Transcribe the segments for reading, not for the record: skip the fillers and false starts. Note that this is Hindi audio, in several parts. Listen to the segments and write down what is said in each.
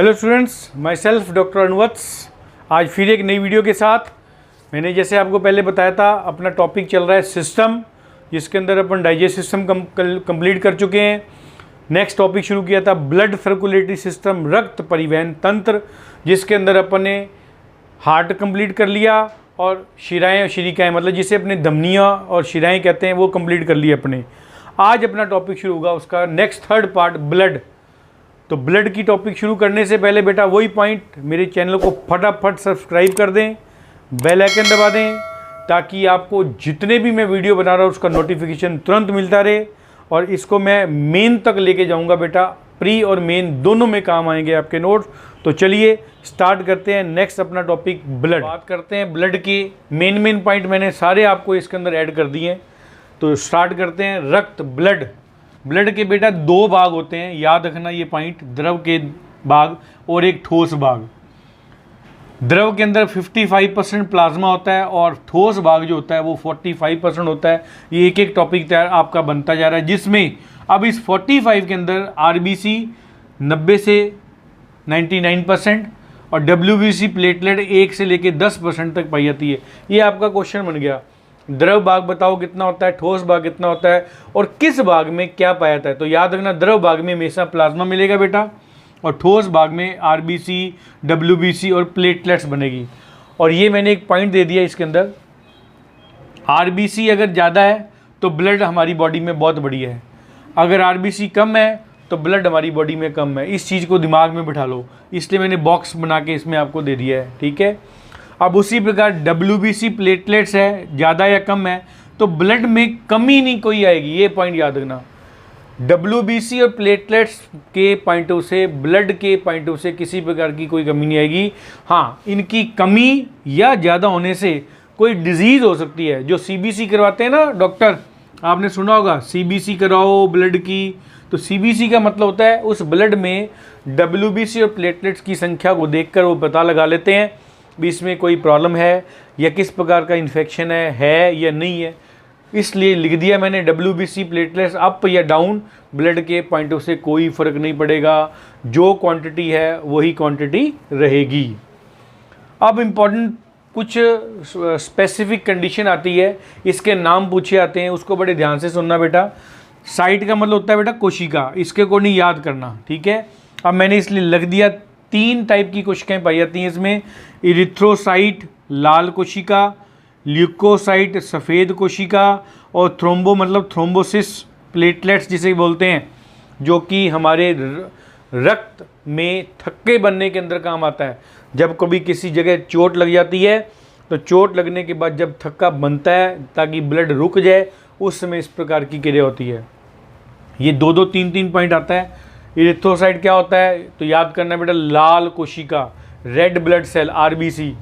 Hello students, myself doctor Anuvats. आज फिर एक नई वीडियो के साथ। मैंने जैसे आपको पहले बताया था, अपना टॉपिक चल रहा है सिस्टम, जिसके अंदर अपन डाइजेस्ट सिस्टम कंप्लीट कर चुके हैं। नेक्स्ट टॉपिक शुरू किया था ब्लड सर्कुलेटरी सिस्टम, रक्त परिवहन तंत्र, जिसके अंदर अपन ने हार्ट कंप्लीट कर लिया और शिराएँ और शिरिकाएँ, मतलब जिसे अपने धमनियाँ और शिराएँ कहते हैं, वो कंप्लीट कर लिए अपने। आज अपना टॉपिक शुरू होगा उसका नेक्स्ट थर्ड पार्ट, ब्लड। तो ब्लड की टॉपिक शुरू करने से पहले बेटा वही पॉइंट, मेरे चैनल को फटाफट सब्सक्राइब कर दें, बेल आइकन दबा दें, ताकि आपको जितने भी मैं वीडियो बना रहा हूँ उसका नोटिफिकेशन तुरंत मिलता रहे। और इसको मैं मेन तक लेके जाऊँगा बेटा, प्री और मेन दोनों में काम आएंगे आपके नोट्स। तो चलिए स्टार्ट करते हैं नेक्स्ट अपना टॉपिक ब्लड। बात करते हैं ब्लड की। मेन पॉइंट मैंने सारे आपको इसके अंदर ऐड कर दिए हैं। तो स्टार्ट करते हैं रक्त, ब्लड। ब्लड के बेटा दो भाग होते हैं, याद रखना ये पॉइंट, द्रव के भाग और एक ठोस भाग। द्रव के अंदर 55% प्लाज्मा होता है और ठोस भाग जो होता है वो 45% होता है। ये एक एक टॉपिक तैयार आपका बनता जा रहा है, जिसमें अब इस 45 के अंदर आरबीसी 90 से 99% और डब्ल्यूबीसी प्लेटलेट 1 से लेकर 10% तक पाई जाती है। ये आपका क्वेश्चन बन गया। द्रव भाग बताओ कितना होता है, ठोस भाग कितना होता है और किस भाग में क्या पाया जाता है। तो याद रखना, द्रव भाग में हमेशा प्लाज्मा मिलेगा बेटा, और ठोस भाग में आरबीसी, डब्ल्यूबीसी और प्लेटलेट्स बनेगी। और ये मैंने एक पॉइंट दे दिया इसके अंदर, आरबीसी अगर ज़्यादा है तो ब्लड हमारी बॉडी में बहुत बढ़िया है, अगर आरबीसी कम है तो ब्लड हमारी बॉडी में कम है। इस चीज़ को दिमाग में बिठा लो, इसलिए मैंने बॉक्स बना के इसमें आपको दे दिया है, ठीक है। अब उसी प्रकार डब्ल्यूबीसी प्लेटलेट्स है, ज़्यादा या कम है तो ब्लड में कमी नहीं कोई आएगी, ये पॉइंट याद रखना। डब्ल्यूबीसी और प्लेटलेट्स के पॉइंटों से, ब्लड के पॉइंटों से किसी प्रकार की कोई कमी नहीं आएगी। हाँ, इनकी कमी या ज़्यादा होने से कोई डिजीज़ हो सकती है। जो सीबीसी करवाते हैं ना डॉक्टर, आपने सुना होगा सीबीसी कराओ ब्लड की। तो सीबीसी का मतलब होता है उस ब्लड में डब्ल्यूबीसी और प्लेटलेट्स की संख्या को देखकर वो पता लगा लेते हैं भी इसमें कोई प्रॉब्लम है या किस प्रकार का इन्फेक्शन है या नहीं है। इसलिए लिख दिया मैंने डब्ल्यूबीसी प्लेटलेट्स अप या डाउन, ब्लड के पॉइंटों से कोई फ़र्क नहीं पड़ेगा, जो क्वांटिटी है वही क्वांटिटी रहेगी। अब इम्पॉर्टेंट कुछ स्पेसिफिक कंडीशन आती है, इसके नाम पूछे आते हैं, उसको बड़े ध्यान से सुनना बेटा। साइट का मतलब होता है बेटा कोशिका, इसके को नहीं याद करना, ठीक है। अब मैंने इसलिए लिख दिया 3 टाइप की कोशिकाएं पाई जाती हैं इसमें, इरिथ्रोसाइट लाल कोशिका, ल्यूकोसाइट सफ़ेद कोशिका, और थ्रोम्बो मतलब थ्रोम्बोसिस प्लेटलेट्स जिसे बोलते हैं, जो कि हमारे रक्त में थक्के बनने के अंदर काम आता है। जब कभी किसी जगह चोट लग जाती है तो चोट लगने के बाद जब थक्का बनता है ताकि ब्लड रुक जाए, उस समय इस प्रकार की क्रिया होती है। ये 2-2, 3-3 पॉइंट आता है। इरिथ्रोसाइट क्या होता है तो याद करना बेटा, लाल कोशिका, red blood cell RBC.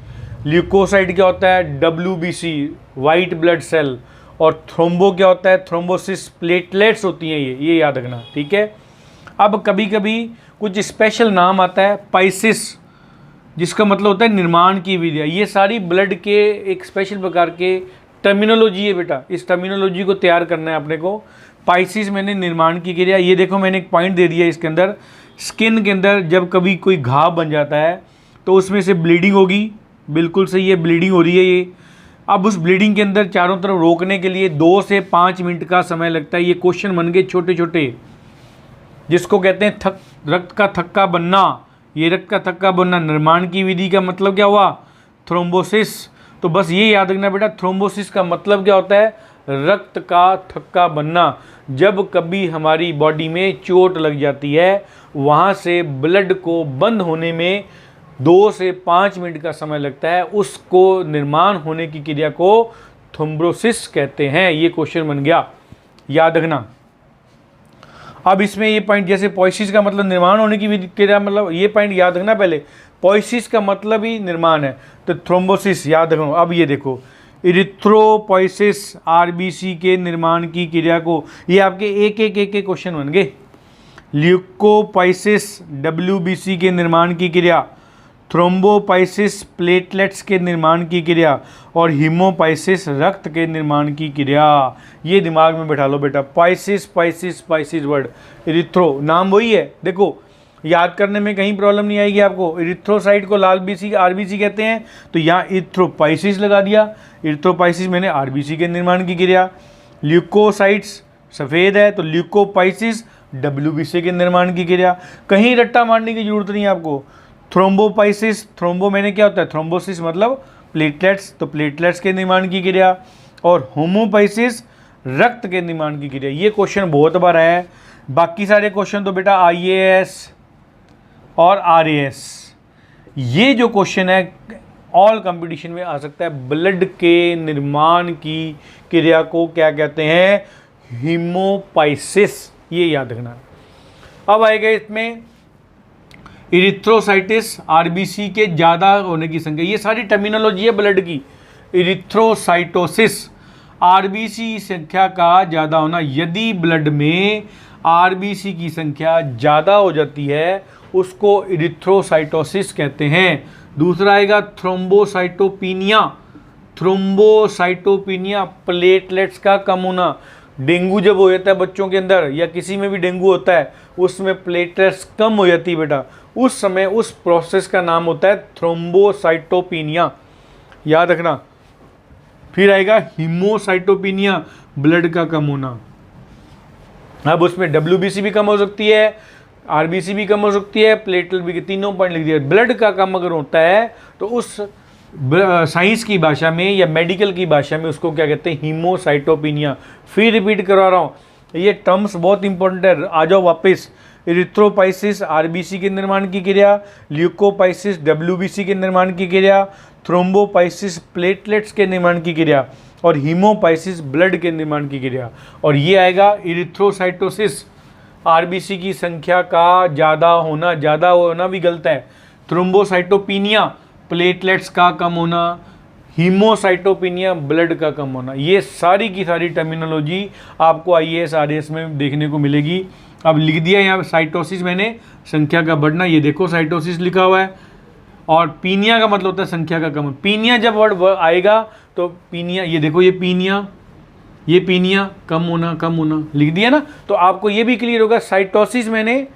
Leukocyte क्या होता है, डब्ल्यूबीसी वाइट ब्लड सेल। और थ्रोम्बो क्या होता है, थ्रोम्बोसिस प्लेटलेट्स होती हैं ये याद रखना, ठीक है। अब कभी कभी कुछ स्पेशल नाम आता है, पाइसिस, जिसका मतलब होता है निर्माण की विधियाँ। ये सारी ब्लड के एक स्पेशल प्रकार के टर्मिनोलॉजी है बेटा, इस टर्मिनोलॉजी को तैयार करना है अपने को। पाइसिस मैंने निर्माण की क्रिया, ये देखो मैंने एक पॉइंट दे दिया इसके अंदर, स्किन के अंदर जब कभी कोई घाव बन जाता है तो उसमें से ब्लीडिंग होगी, बिल्कुल सही है, ब्लीडिंग हो रही है ये। अब उस ब्लीडिंग के अंदर चारों तरफ रोकने के लिए 2 से 5 मिनट का समय लगता है। ये क्वेश्चन बन गए छोटे छोटे, जिसको कहते हैं रक्त का थक्का बनना। ये रक्त का थक्का बनना, निर्माण की विधि का मतलब क्या हुआ, थ्रोम्बोसिस। तो बस ये याद रखना बेटा, थ्रोम्बोसिस का मतलब क्या होता है, रक्त का थक्का बनना। जब कभी हमारी बॉडी में चोट लग जाती है, वहाँ से ब्लड को बंद होने में 2 से 5 मिनट का समय लगता है, उसको निर्माण होने की क्रिया को थ्रोम्बोसिस कहते हैं। ये क्वेश्चन बन गया, याद रखना। अब इसमें ये पॉइंट, जैसे पॉइसिस का मतलब निर्माण होने की क्रिया, मतलब ये पॉइंट याद रखना पहले, पॉइसिस का मतलब ही निर्माण है, तो थ्रोम्बोसिस याद रखो। अब ये देखो, इरिथ्रोपोइसिस आरबीसी के निर्माण की क्रिया को, ये आपके एक क्वेश्चन बन गए। ल्यूकोपोइसिस डब्ल्यूबीसी के निर्माण की क्रिया, थ्रोम्बोपाइसिस प्लेटलेट्स के निर्माण की क्रिया, और हीमोपाइसिस रक्त के निर्माण की क्रिया। ये दिमाग में बैठा लो बेटा, Pisces Pisces Pisces word. Erythro नाम वही है, देखो याद करने में कहीं प्रॉब्लम नहीं आएगी आपको। इरिथ्रोसाइट को लाल बीसी आरबीसी कहते हैं, तो यहाँ इरिथ्रोपाइसिस लगा दिया। इरिथ्रोपाइसिस मैंने आरबीसी के निर्माण की क्रिया। ल्यूकोसाइट्स सफ़ेद है तो ल्यूकोपाइसिस डब्ल्यूबीसी के निर्माण की क्रिया। कहीं रट्टा मारने की जरूरत नहीं है आपको। थ्रोम्बोपाइसिस, थ्रोम्बो मैंने क्या होता है, थ्रोम्बोसिस मतलब प्लेटलेट्स, तो प्लेटलेट्स के निर्माण की क्रिया। और होमोपाइसिस रक्त के निर्माण की क्रिया। ये क्वेश्चन बहुत बार आया है। बाकी सारे क्वेश्चन तो बेटा आईएएस और आरएएस, ये जो क्वेश्चन है ऑल कंपटीशन में आ सकता है। ब्लड के निर्माण की क्रिया को क्या कहते हैं, हीमोपाइसिस, ये याद रखना। अब आएगा इसमें इरिथ्रोसाइटिस, आरबीसी के ज़्यादा होने की संख्या। ये सारी टर्मिनोलॉजी है ब्लड की। इरिथ्रोसाइटोसिस, आरबीसी संख्या का ज़्यादा होना। यदि ब्लड में आरबीसी की संख्या ज़्यादा हो जाती है उसको इरिथ्रोसाइटोसिस कहते हैं। दूसरा आएगा थ्रोम्बोसाइटोपिनिया। थ्रोम्बोसाइटोपिनिया प्लेटलेट्स का कम होना। डेंगू जब हो जाता है बच्चों के अंदर या किसी में भी डेंगू होता है उसमें प्लेटलेट्स कम हो जाती है बेटा, उस समय उस प्रोसेस का नाम होता है थ्रोम्बोसाइटोपिनिया, याद रखना। फिर आएगा हीमोसाइटोपिनिया, ब्लड का कम होना। अब उसमें डब्ल्यूबीसी भी कम हो सकती है, आरबीसी भी कम हो सकती है, प्लेटलेट भी, तीनों पॉइंट लिख दिया। ब्लड का कम अगर होता है तो उस साइंस की भाषा में या मेडिकल की भाषा में उसको क्या कहते हैं, हीमोसाइटोपिनिया। फिर रिपीट करवा रहा हूँ, ये टर्म्स बहुत इंपॉर्टेंट है, आ जाओ वापस। इरिथ्रोपाइसिस आरबीसी के निर्माण की क्रिया, ल्यूकोपाइसिस डब्ल्यूबीसी के निर्माण की क्रिया, थ्रोम्बोपाइसिस प्लेटलेट्स के निर्माण की क्रिया, और हीमोपाइसिस ब्लड के निर्माण की क्रिया। और ये आएगा इरिथ्रोसाइटोसिस, आरबीसी की संख्या का ज़्यादा होना भी गलत है। थ्रोम्बोसाइटोपिनिया प्लेटलेट्स का कम होना, हीमोसाइटोपिनिया ब्लड का कम होना। ये सारी की सारी टर्मिनोलॉजी आपको आईएएस आरएएस में देखने को मिलेगी। अब लिख दिया यहाँ साइटोसिस मैंने, संख्या का बढ़ना, ये देखो साइटोसिस लिखा हुआ है। और पीनिया का मतलब होता है संख्या का कम। पीनिया जब वर्ड आएगा तो पीनिया, ये देखो ये पीनिया कम होना लिख दिया ना, तो आपको ये भी क्लियर होगा। साइटोसिस मैंने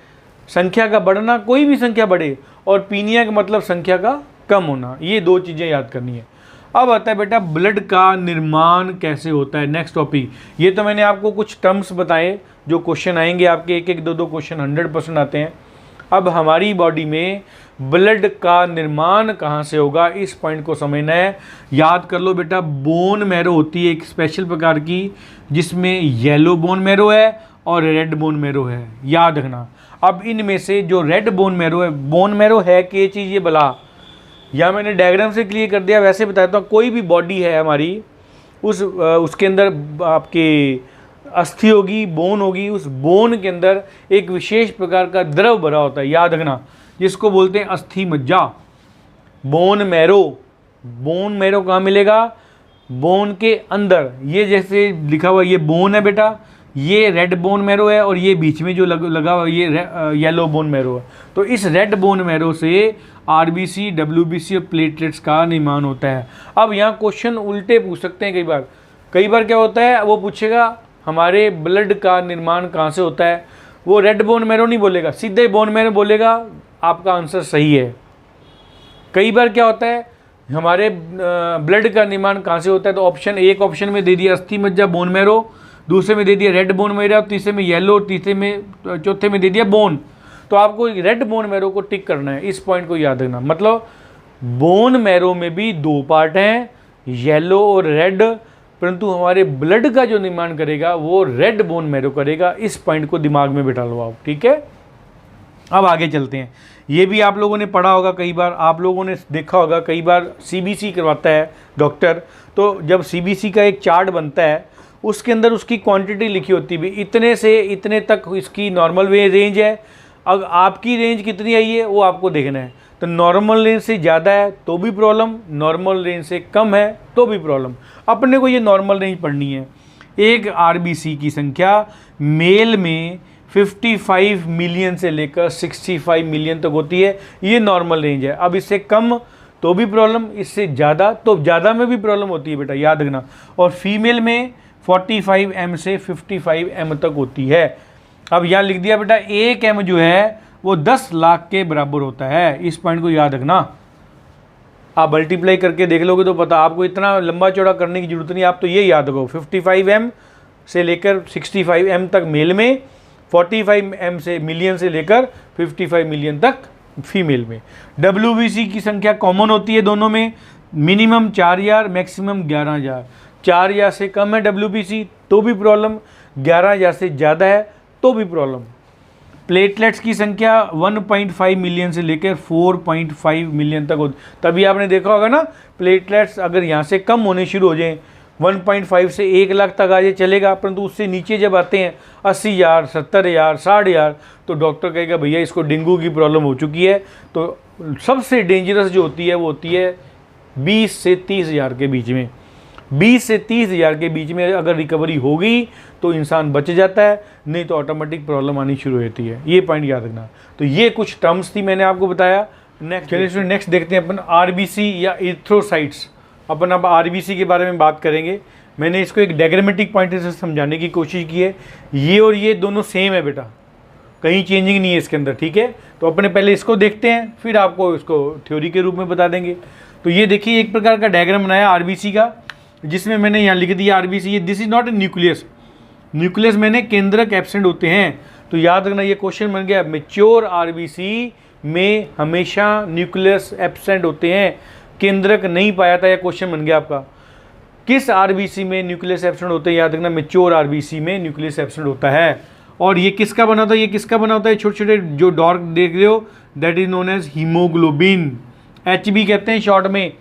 संख्या का बढ़ना, कोई भी संख्या बढ़े, और पीनिया का मतलब संख्या का कम होना, ये दो चीज़ें याद करनी है। अब आता है बेटा ब्लड का निर्माण कैसे होता है, नेक्स्ट टॉपिक। ये तो मैंने आपको कुछ टर्म्स बताए जो क्वेश्चन आएंगे आपके, एक एक दो क्वेश्चन 100% आते हैं। अब हमारी बॉडी में ब्लड का निर्माण कहाँ से होगा, इस पॉइंट को समझना है। याद कर लो बेटा, बोन मैरो होती है एक स्पेशल प्रकार की, जिसमें येलो बोन मैरो है और रेड बोन मैरो है, याद रखना। अब इनमें से जो रेड बोन मैरो है कि चीज़ ये बला, या मैंने डायग्राम से क्लियर कर दिया, वैसे बताता हूँ। कोई भी बॉडी है हमारी, उसके अंदर आपके अस्थि होगी, बोन होगी, उस बोन के अंदर एक विशेष प्रकार का द्रव भरा होता है, याद रखना, जिसको बोलते हैं अस्थि मज्जा। बोन मैरो कहाँ मिलेगा, बोन के अंदर। ये जैसे लिखा हुआ ये बोन है बेटा, ये रेड बोन मैरो है, और ये बीच में जो लगा हुआ ये येलो बोन मैरो है। तो इस रेड बोन मैरो से आरबीसी डब्ल्यूबीसी और प्लेटलेट्स का निर्माण होता है। अब यहाँ क्वेश्चन उल्टे पूछ सकते हैं कई बार क्या होता है, वो पूछेगा हमारे ब्लड का निर्माण कहाँ से होता है, वो रेड बोन मैरो नहीं बोलेगा, सीधे बोन मैरो बोलेगा, आपका आंसर सही है। कई बार क्या होता है, हमारे ब्लड का निर्माण कहाँ से होता है, तो एक ऑप्शन में दे दिया अस्थि मज्जा बोन मैरो, दूसरे में दे दिया रेड बोन मैरो, तीसरे में येलो, चौथे में दे दिया बोन। तो आपको रेड बोन मैरो को टिक करना है, इस पॉइंट को याद रखना। मतलब बोन मैरो में भी दो पार्ट हैं, येलो और रेड, परंतु हमारे ब्लड का जो निर्माण करेगा वो रेड बोन मैरो करेगा। इस पॉइंट को दिमाग में बिठा लो आप, ठीक है। अब आगे चलते हैं। ये भी आप लोगों ने पढ़ा होगा, कई बार आप लोगों ने देखा होगा, कई बार सीबीसी करवाता है डॉक्टर, तो जब सीबीसी का एक चार्ट बनता है उसके अंदर उसकी क्वांटिटी लिखी होती है, इतने से इतने तक इसकी नॉर्मल रेंज है। अब आपकी रेंज कितनी आई है वो आपको देखना है। तो नॉर्मल रेंज से ज़्यादा है तो भी प्रॉब्लम, नॉर्मल रेंज से कम है तो भी प्रॉब्लम। अपने को ये नॉर्मल रेंज पढ़नी है। एक आरबीसी की संख्या मेल में 55 मिलियन से लेकर 65 मिलियन तक होती है, ये नॉर्मल रेंज है। अब इससे कम तो भी प्रॉब्लम, इससे ज़्यादा तो ज़्यादा में भी प्रॉब्लम होती है बेटा, याद रखना। और फीमेल में 45 एम से 55 एम तक होती है। अब यहाँ लिख दिया बेटा, 1 एम जो है वो 10 लाख के बराबर होता है। इस पॉइंट को याद रखना। आप मल्टीप्लाई करके देख लोगे तो पता, आपको इतना लंबा चौड़ा करने की जरूरत नहीं, आप तो ये याद रखो 55 M से लेकर 65 M तक मेल में, 45 M से मिलियन से लेकर 55 मिलियन तक फीमेल में। WBC की संख्या कॉमन होती है दोनों में, मिनिमम 4000, मैक्सिमम 11000। 4000 से कम है WBC तो भी प्रॉब्लम, 11000 से ज़्यादा है तो भी प्रॉब्लम। प्लेटलेट्स की संख्या 1.5 मिलियन से लेकर 4.5 मिलियन तक होती। तभी आपने देखा होगा ना, प्लेटलेट्स अगर यहाँ से कम होने शुरू हो जाएं, 1.5 से 1 लाख तक आ जाए चलेगा, परंतु उससे नीचे जब आते हैं 80,000, 70,000, 60,000 तो डॉक्टर कहेगा भैया इसको डेंगू की प्रॉब्लम हो चुकी है। तो सबसे डेंजरस जो होती है वो होती है 20 से 30,000 के बीच में। 20 से 30,000 के बीच में अगर रिकवरी हो गई तो इंसान बच जाता है, नहीं तो ऑटोमेटिक प्रॉब्लम आनी शुरू होती है। ये पॉइंट याद रखना। तो ये कुछ टर्म्स थी मैंने आपको बताया। नेक्स्ट देखते हैं अपन RBC या इरिथ्रोसाइट्स। अपन अब RBC के बारे में बात करेंगे। मैंने इसको एक डायग्रामेटिक पॉइंट से समझाने की कोशिश की है। ये और ये दोनों सेम है बेटा, कहीं चेंजिंग नहीं है इसके अंदर, ठीक है। तो अपने पहले इसको देखते हैं, फिर आपको इसको थ्योरी के रूप में बता देंगे। तो ये देखिए एक प्रकार का डायग्राम बनाया RBC का, जिसमें मैंने यहाँ लिख दिया RBC। This is not a nucleus. Nucleus मैंने केंद्रक एब्सेंट होते हैं। तो याद रखना ये क्वेश्चन बन गया, मैच्योर RBC में हमेशा न्यूक्लियस एब्सेंट होते हैं, केंद्रक नहीं पाया था। यह क्वेश्चन बन गया आपका। किस RBC में न्यूक्लियस एब्सेंट होते हैं? याद रखना मैच्योर RBC में न्यूक्लियस एब्सेंट होता है। और ये किसका बना होता है? ये किसका बना होता है? छोटे छोटे जो डार्क देख रहे हो, that is known as haemoglobin, HB कहते हैं शॉर्ट में,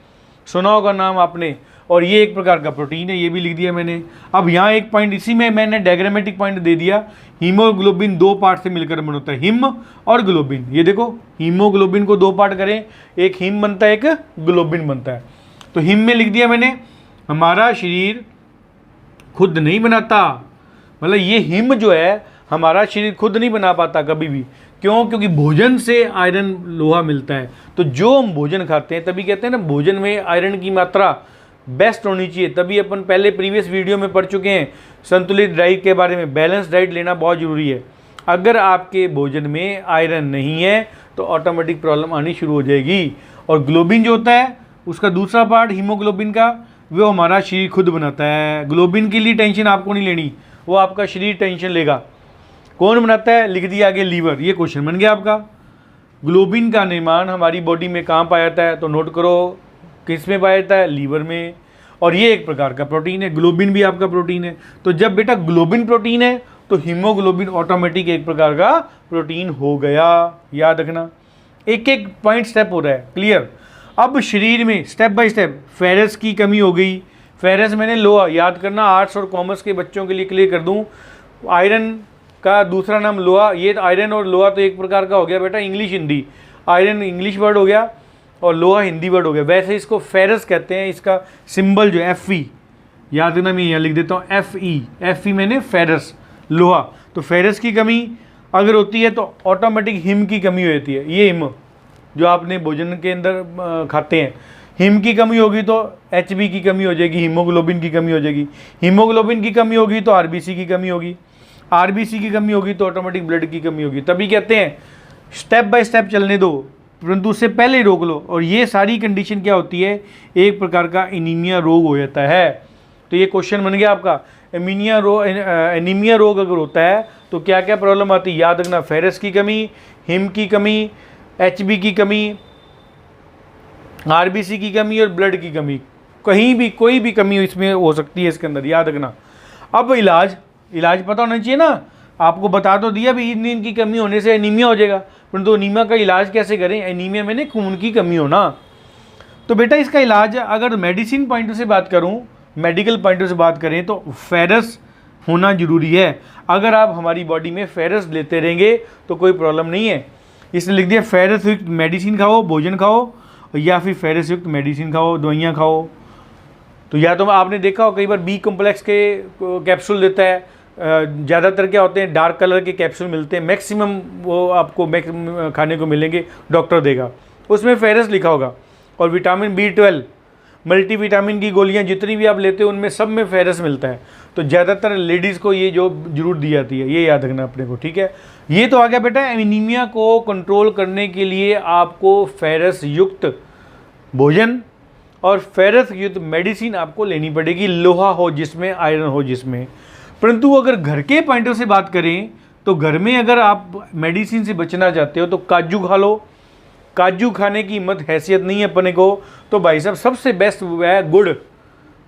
सुना होगा नाम आपने। और ये एक प्रकार का प्रोटीन है, ये भी लिख दिया मैंने। अब यहाँ एक पॉइंट, इसी में मैंने डायग्रामेटिक पॉइंट दे दिया। हीमोग्लोबिन 2 पार्ट से मिलकर बना होता है, हिम और ग्लोबिन। ये देखो हीमोग्लोबिन को 2 पार्ट करें, एक हिम बनता है, एक ग्लोबिन बनता है। तो हिम में लिख दिया मैंने, हमारा शरीर खुद नहीं बनाता, मतलब ये हिम जो है हमारा शरीर खुद नहीं बना पाता कभी भी। क्यों? क्योंकि भोजन से आयरन लोहा मिलता है। तो जो हम भोजन खाते हैं, तभी कहते हैं ना भोजन में आयरन की मात्रा बेस्ट होनी चाहिए। तभी अपन पहले प्रीवियस वीडियो में पढ़ चुके हैं संतुलित डाइट के बारे में। बैलेंस डाइट लेना बहुत ज़रूरी है। अगर आपके भोजन में आयरन नहीं है तो ऑटोमेटिक प्रॉब्लम आनी शुरू हो जाएगी। और ग्लोबिन जो होता है उसका दूसरा पार्ट हीमोग्लोबिन का, वो हमारा शरीर खुद बनाता है। ग्लोबिन के लिए टेंशन आपको नहीं लेनी, वो आपका शरीर टेंशन लेगा। कौन बनाता है? लिख दिया आगे लीवर। ये क्वेश्चन बन गया आपका। ग्लोबिन का निर्माण हमारी बॉडी में कहाँ पाया जाता है? तो नोट करो, किस में पाया जाता है? लीवर में। और ये एक प्रकार का प्रोटीन है, ग्लोबिन भी आपका प्रोटीन है। तो जब बेटा ग्लोबिन प्रोटीन है तो हीमोग्लोबिन ऑटोमेटिक एक प्रकार का प्रोटीन हो गया। याद रखना, एक एक पॉइंट स्टेप हो रहा है, क्लियर। अब शरीर में स्टेप बाय स्टेप फेरस की कमी हो गई। फेरस मैंने लोहा, याद करना, आर्ट्स और कॉमर्स के बच्चों के लिए क्लियर कर दूं, आयरन का दूसरा नाम लोहा। ये आयरन और लोहा तो एक प्रकार का हो गया बेटा, English Hindi. Iron English word हो गया और लोहा हिंदी वर्ड हो गया। वैसे इसको फेरस कहते हैं। इसका सिंबल जो Fe, याद रखना, मैं यहाँ लिख देता हूँ Fe मैंने फेरस, लोहा। तो फेरस की कमी अगर होती है तो ऑटोमेटिक हिम की कमी हो जाती है। ये हिम जो आपने भोजन के अंदर खाते हैं, हिम की कमी होगी तो HB की कमी हो जाएगी, हीमोग्लोबिन की कमी हो जाएगी। हीमोग्लोबिन की कमी होगी तो RBC की कमी होगी, RBC की कमी होगी तो ऑटोमेटिक ब्लड की कमी होगी। तभी कहते हैं स्टेप बाय स्टेप चलने दो, परंतु उससे पहले ही रोक लो। और ये सारी कंडीशन क्या होती है? एक प्रकार का एनीमिया रोग हो जाता है। तो ये क्वेश्चन बन गया आपका, एनीमिया रोग अगर होता है तो क्या क्या प्रॉब्लम आती है? याद रखना, फेरस की कमी, हिम की कमी, HB की कमी, RBC की कमी और ब्लड की कमी। कहीं भी कोई भी कमी इसमें हो सकती है इसके अंदर, याद रखना। अब इलाज पता होना चाहिए ना। आपको बता तो दिया भी इन की कमी होने से एनीमिया हो जाएगा, परंतु एनीमिया का इलाज कैसे करें? एनीमिया मैंने खून की कमी हो ना। तो बेटा इसका इलाज अगर मेडिसिन पॉइंट से बात करूं, मेडिकल पॉइंट से बात करें तो फेरस होना जरूरी है। अगर आप हमारी बॉडी में फेरस लेते रहेंगे तो कोई प्रॉब्लम नहीं है। इसलिए लिख दिया फेरस युक्त मेडिसिन खाओ, भोजन खाओ, या फिर फेरस युक्त मेडिसिन खाओ, दवाइयाँ खाओ। तो या तो आपने देखा हो कई बार B कॉम्प्लेक्स के कैप्सूल देता है। ज़्यादातर क्या होते हैं, डार्क कलर के कैप्सूल मिलते हैं, मैक्सिमम वो आपको खाने को मिलेंगे, डॉक्टर देगा, उसमें फेरस लिखा होगा। और विटामिन B12, मल्टीविटामिन की गोलियां जितनी भी आप लेते हो उनमें सब में फेरस मिलता है। तो ज़्यादातर लेडीज़ को ये जो जरूर दी जाती है, ये याद रखना अपने को, ठीक है। ये तो आ गया बेटा। एनीमिया को कंट्रोल करने के लिए आपको फेरस युक्त भोजन और फेरस युक्त मेडिसिन आपको लेनी पड़ेगी, लोहा हो जिसमें, आयरन हो जिसमें। परंतु अगर घर के पॉइंटों से बात करें तो घर में अगर आप मेडिसिन से बचना चाहते हो तो काजू खा लो। काजू खाने की हिम्मत हैसियत नहीं है अपने को तो भाई साहब सबसे बेस्ट है गुड़।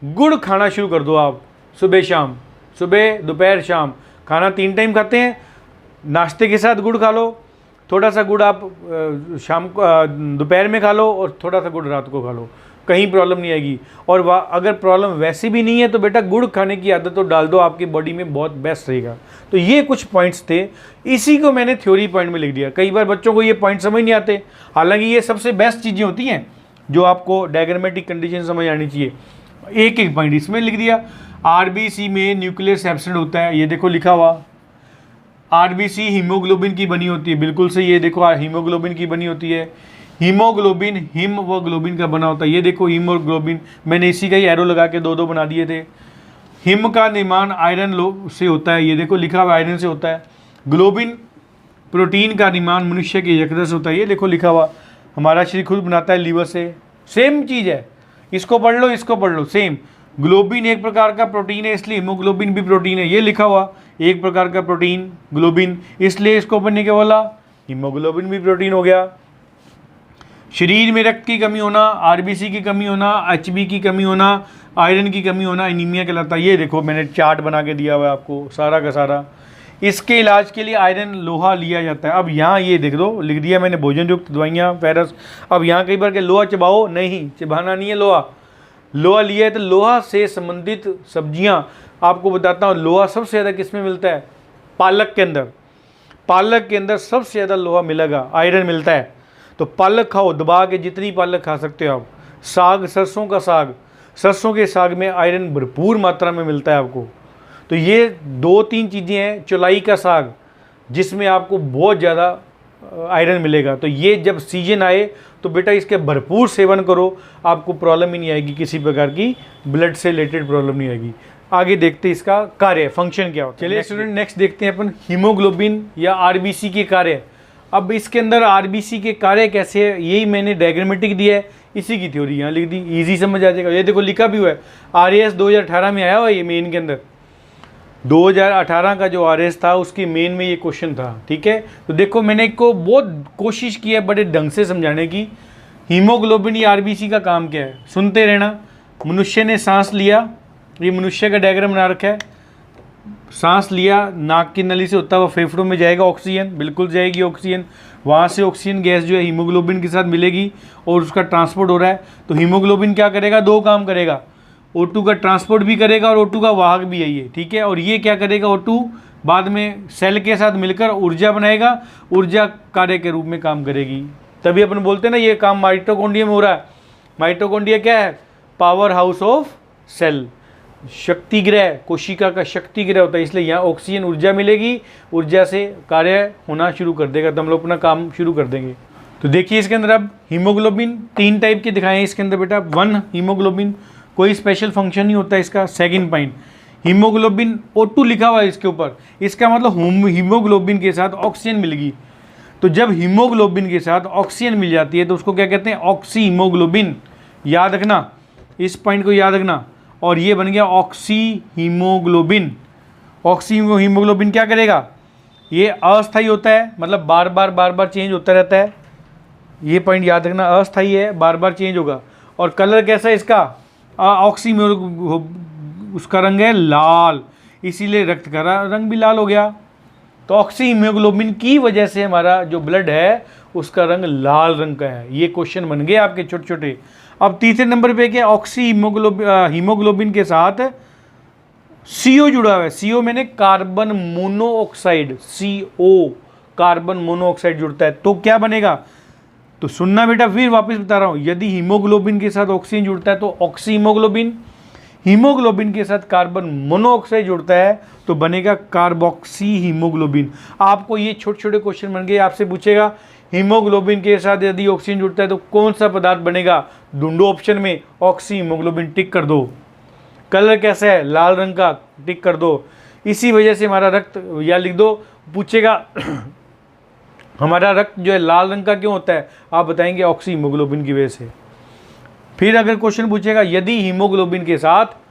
गुड़ खाना शुरू कर दो आप, सुबह शाम, सुबह दोपहर शाम, खाना 3 टाइम खाते हैं, नाश्ते के साथ गुड़ खा लो। थोड़ा सा गुड़ आप शाम को दोपहर में खा लो और थोड़ा सा गुड़ रात को खा लो, कहीं प्रॉब्लम नहीं आएगी। और अगर प्रॉब्लम वैसे भी नहीं है तो बेटा गुड़ खाने की आदत तो डाल दो, आपकी बॉडी में बहुत बेस्ट रहेगा। तो ये कुछ पॉइंट्स थे, इसी को मैंने थ्योरी पॉइंट में लिख दिया। कई बार बच्चों को ये पॉइंट समझ नहीं आते, हालांकि ये सबसे बेस्ट चीज़ें होती हैं जो आपको डायग्रामेटिक कंडीशन समझ आनी चाहिए। एक एक पॉइंट इसमें लिख दिया। आरबीसी में न्यूक्लियस एब्सेंट होता है, ये देखो लिखा हुआ। आरबीसी हीमोग्लोबिन की बनी होती है, बिल्कुल सही, ये देखो हीमोग्लोबिन की बनी होती है। हीमोग्लोबिन हिम व ग्लोबिन का बना होता है, ये देखो हीमोग्लोबिन, मैंने इसी का ही एरो लगा के 2-2 बना दिए थे। हिम का निर्माण आयरन से होता है, ये देखो लिखा हुआ आयरन से होता है। ग्लोबिन प्रोटीन का निर्माण मनुष्य के यकृत से होता है, ये देखो लिखा हुआ। हमारा शरीर खुद बनाता है लीवर से, सेम चीज़ है, इसको पढ़ लो इसको पढ़ लो, सेम। ग्लोबिन एक प्रकार का प्रोटीन है इसलिए हीमोग्लोबिन भी प्रोटीन है, ये लिखा हुआ एक प्रकार का प्रोटीन ग्लोबिन, इसलिए इसको पढ़ने के बोला हीमोग्लोबिन भी प्रोटीन हो गया। शरीर में रक्त की कमी होना, आरबीसी की कमी होना, एचबी की कमी होना, आयरन की कमी होना एनीमिया कहलाता है। ये देखो मैंने चार्ट बना के दिया हुआ है आपको सारा का सारा। इसके इलाज के लिए आयरन लोहा लिया जाता है। अब यहाँ ये देख दो लिख दिया मैंने, भोजन युक्त दवाइयाँ फेरस। अब यहाँ कई बार के लोहा चबाओ, नहीं चबाना नहीं है लोहा। लोहा लिया है तो लोहा से संबंधित सब्जियाँ आपको बताता हूँ। लोहा सबसे ज़्यादा किस में मिलता है? पालक के अंदर। पालक के अंदर सबसे ज़्यादा लोहा मिलेगा, आयरन मिलता है। तो पालक खाओ, दबा के जितनी पालक खा सकते हो आप। साग, सरसों का साग, सरसों के साग में आयरन भरपूर मात्रा में मिलता है आपको। तो ये 2-3 चीज़ें हैं। चौलाई का साग जिसमें आपको बहुत ज़्यादा आयरन मिलेगा। तो ये जब सीजन आए तो बेटा इसके भरपूर सेवन करो, आपको प्रॉब्लम ही नहीं आएगी, किसी प्रकार की ब्लड से रिलेटेड प्रॉब्लम नहीं आएगी। आगे देखते हैं इसका कार्य, फंक्शन क्या होता है। चलिए स्टूडेंट नेक्स्ट देखते हैं अपन हीमोग्लोबिन या आरबीसी के कार्य। अब इसके अंदर आरबीसी के कार्य कैसे है, यही मैंने डायग्रामेटिक दिया है, इसी की थ्योरी यहाँ लिख दी, इजी समझ आ जाएगा। ये देखो लिखा भी हुआ है, आरएएस 2018 में आया हुआ है, ये मेन के अंदर 2018 का जो आरएएस था उसकी मेन में ये क्वेश्चन था। ठीक है, तो देखो मैंने इसको बहुत कोशिश की है बड़े ढंग से समझाने की। हीमोग्लोबिन या आरबीसी का काम क्या है, सुनते रहना। मनुष्य ने सांस लिया, ये मनुष्य का डायग्राम बना रखा है। सांस लिया, नाक की नली से होता हुआ फेफड़ों में जाएगा ऑक्सीजन, बिल्कुल जाएगी ऑक्सीजन। वहाँ से ऑक्सीजन गैस जो है हीमोग्लोबिन के साथ मिलेगी और उसका ट्रांसपोर्ट हो रहा है। तो हीमोग्लोबिन क्या करेगा, 2 काम करेगा, O2 का ट्रांसपोर्ट भी करेगा और O2 का वाहक भी है ये। ठीक है, और ये क्या करेगा, O2 बाद में सेल के साथ मिलकर ऊर्जा बनाएगा, ऊर्जा कार्य के रूप में काम करेगी। तभी अपन बोलते हैं ना ये काम माइटोकॉन्ड्रिया में हो रहा है। माइटोकॉन्ड्रिया क्या है, पावर हाउस ऑफ सेल, शक्ति गृह, कोशिका का शक्ति गृह होता है। इसलिए यहाँ ऑक्सीजन ऊर्जा मिलेगी, ऊर्जा से कार्य होना शुरू कर देगा, तो हम लोग अपना काम शुरू कर देंगे। तो देखिए इसके अंदर अब हीमोग्लोबिन 3 टाइप के दिखाए हैं इसके अंदर बेटा। 1 हीमोग्लोबिन, कोई स्पेशल फंक्शन नहीं होता इसका। सेकंड पॉइंट, हीमोग्लोबिन O2 लिखा हुआ है इसके ऊपर, इसका मतलब हीमोग्लोबिन के साथ ऑक्सीजन मिलेगी। तो जब हीमोग्लोबिन के साथ ऑक्सीजन मिल जाती है तो उसको क्या कहते हैं, ऑक्सी हीमोग्लोबिन। याद रखना, इस पॉइंट को याद रखना। और ये बन गया ऑक्सी हीमोग्लोबिन। ऑक्सी हीमोग्लोबिन क्या करेगा, ये अस्थायी होता है, मतलब बार बार चेंज होता रहता है। ये पॉइंट याद रखना, अस्थायी है, बार बार चेंज होगा। और कलर कैसा है इसका, ऑक्सी उसका रंग है लाल, इसीलिए रक्त का रंग भी लाल हो गया। तो ऑक्सी हीमोग्लोबिन की वजह से हमारा जो ब्लड है उसका रंग लाल रंग का है। ये क्वेश्चन बन गए आपके छोटे छोटे। अब तीसरे नंबर पे क्या, ऑक्सी हीमोग्लोबिन के साथ CO जुड़ा हुआ है। CO मैंने carbon monoxide, CO carbon monoxide जुड़ता है तो क्या बनेगा। तो सुनना बेटा, फिर वापस बता रहा हूँ, यदि हीमोग्लोबिन के साथ ऑक्सीजन जुड़ता है तो ऑक्सी हीमोग्लोबिन, हीमोग्लोबिन के साथ कार्बन मोनोऑक्साइड जुड़ता है तो बनेगा कार्बोक्सी हीमोग्लोबिन। आपको ये छोटे छोटे क्वेश्चन बन गए, आपसे पूछेगा हीमोग्लोबिन के साथ यदि ऑक्सीजन जुड़ता है तो कौन सा पदार्थ बनेगा, ढूंढो ऑप्शन में, ऑक्सी हीमोग्लोबिन, टिक कर दो। कलर कैसा है, लाल रंग का, टिक कर दो। इसी वजह से हमारा रक्त, या लिख दो, पूछेगा हमारा रक्त जो है लाल रंग का क्यों होता है, आप बताएंगे ऑक्सी हीमोग्लोबिन की वजह से। फिर अगर क्वेश्चन पूछेगा यदि हीमोग्लोबिन के साथ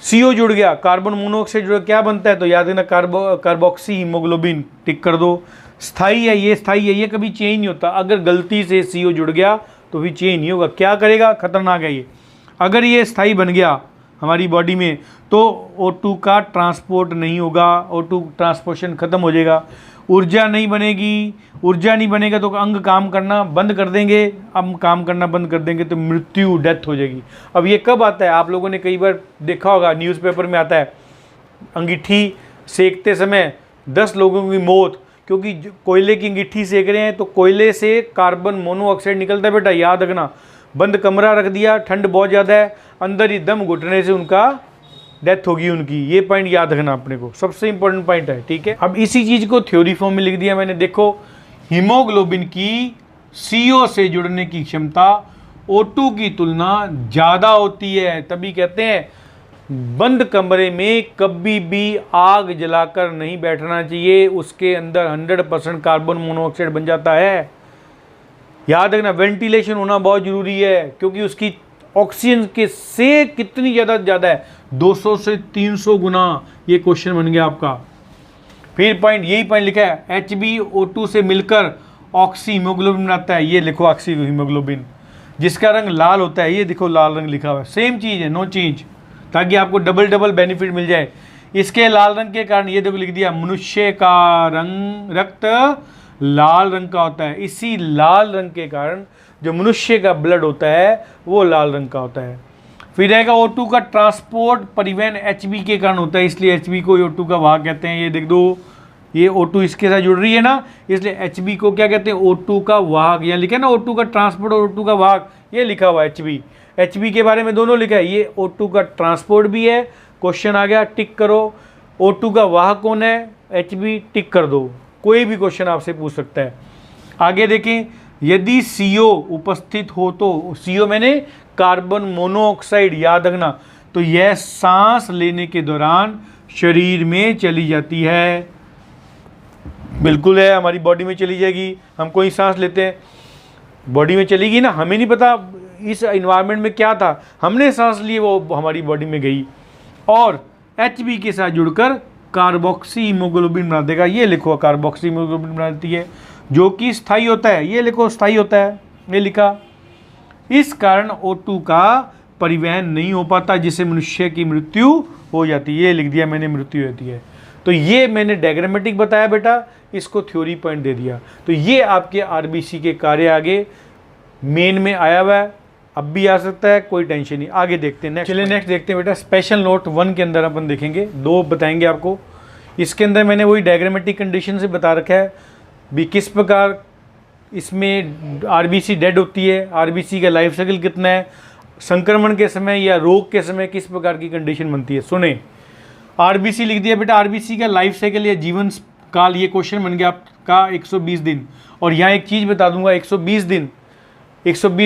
CO जुड़ गया, कार्बन मोनोऑक्साइड जुड़ गया, क्या बनता है, तो याद रखना कार्बोक्सी हीमोग्लोबिन, टिक कर दो। स्थाई है ये, स्थाई है ये, कभी चेंज नहीं होता। अगर गलती से CO जुड़ गया तो भी चेंज नहीं होगा। क्या करेगा, खतरनाक है ये। अगर ये स्थाई बन गया हमारी बॉडी में तो O2 का ट्रांसपोर्ट नहीं होगा, O2 ट्रांसपोर्शन खत्म हो जाएगा, ऊर्जा नहीं बनेगी। ऊर्जा नहीं बनेगा तो अंग काम करना बंद कर देंगे, अब काम करना बंद कर देंगे तो मृत्यु, डेथ हो जाएगी। अब ये कब आता है, आप लोगों ने कई बार देखा होगा, न्यूज़पेपर में आता है, अंगीठी सेकते समय 10 लोगों की मौत, क्योंकि कोयले की अंगीठी सेक रहे हैं तो कोयले से कार्बन मोनोऑक्साइड निकलता है। बेटा याद रखना, बंद कमरा रख दिया, ठंड बहुत ज़्यादा है, अंदर ही दम घुटने से उनका डेथ होगी उनकी। ये पॉइंट याद रखना अपने को, सबसे इंपॉर्टेंट पॉइंट है, ठीक है। अब इसी चीज़ को थ्योरी फॉर्म में लिख दिया मैंने। देखो, हीमोग्लोबिन की CO से जुड़ने की क्षमता O2 की तुलना ज़्यादा होती है, तभी कहते हैं बंद कमरे में कभी भी आग जलाकर नहीं बैठना चाहिए, उसके अंदर 100% कार्बन मोनोऑक्साइड बन जाता है। याद रखना, वेंटिलेशन होना बहुत ज़रूरी है, क्योंकि उसकी ऑक्सीजन के से कितनी ज़्यादा है, 200 से 300 गुना। ये क्वेश्चन बन गया आपका। फिर पॉइंट, यही पॉइंट लिखा है, HbO2 से मिलकर ऑक्सी हीमोग्लोबिन बनाता है। ये लिखो ऑक्सी हीमोग्लोबिन, जिसका रंग लाल होता है, ये देखो लाल रंग लिखा हुआ है, सेम चीज़ है, नो चेंज, ताकि आपको डबल बेनिफिट मिल जाए। इसके लाल रंग के कारण ये देखो लिख दिया, मनुष्य का रक्त लाल रंग का होता है। इसी लाल रंग के कारण जो मनुष्य का ब्लड होता है वो लाल रंग का होता है। फिर रहेगा O2 का ट्रांसपोर्ट, परिवहन Hb के कारण होता है, इसलिए Hb को O2 का वाहक कहते हैं। ये देख दो, ये O2 इसके साथ जुड़ रही है ना, इसलिए Hb को क्या कहते हैं, O2 का वाहक। यहाँ लिखा है ना O2 का ट्रांसपोर्ट और O2 का वाहक, ये लिखा हुआ है Hb के बारे में दोनों लिखा है। ये O2 का ट्रांसपोर्ट भी है, क्वेश्चन आ गया, टिक करो। O2 का वाहक कौन है, Hb, टिक कर दो। कोई भी क्वेश्चन आपसे पूछ सकता है। आगे देखें, यदि CO उपस्थित हो तो, CO मैंने कार्बन मोनोऑक्साइड, याद रखना, तो यह सांस लेने के दौरान शरीर में चली जाती है। बिल्कुल है, हमारी बॉडी में चली जाएगी। हम कोई सांस लेते हैं, बॉडी में चलेगी ना, हमें नहीं पता इस इन्वायरमेंट में क्या था, हमने सांस ली, वो हमारी बॉडी में गई और Hb के साथ जुड़कर कार्बोक्सी हीमोग्लोबिन बना देगा। ये लिखो, कार्बोक्सी हीमोग्लोबिन बनाती है, जो कि स्थायी होता है। ये लिखो, स्थायी होता है, ये लिखा। इस कारण O2 का परिवहन नहीं हो पाता, जिससे मनुष्य की मृत्यु हो जाती है। ये लिख दिया मैंने, मृत्यु होती है। तो ये मैंने डायग्रामेटिक बताया बेटा, इसको थ्योरी पॉइंट दे दिया। तो ये आपके RBC के कार्य आगे मेन में आया हुआ है, अब भी आ सकता है, कोई टेंशन नहीं। आगे देखते हैं नेक्स्ट। चलिए नेक्स्ट देखते हैं बेटा, स्पेशल नोट 1 के अंदर अपन देखेंगे, 2 बताएंगे आपको। इसके अंदर मैंने वही डायग्रामेटिक कंडीशन से बता रखा है भी किस प्रकार इसमें RBC डेड होती है, RBC का लाइफ साइकिल कितना है, संक्रमण के समय या रोग के समय किस प्रकार की कंडीशन बनती है। सुने, RBC लिख दिया बेटा, RBC का लाइफ साइकिल या जीवन काल, ये क्वेश्चन बन गया आपका 120 दिन। और यहाँ एक चीज़ बता दूंगा, 120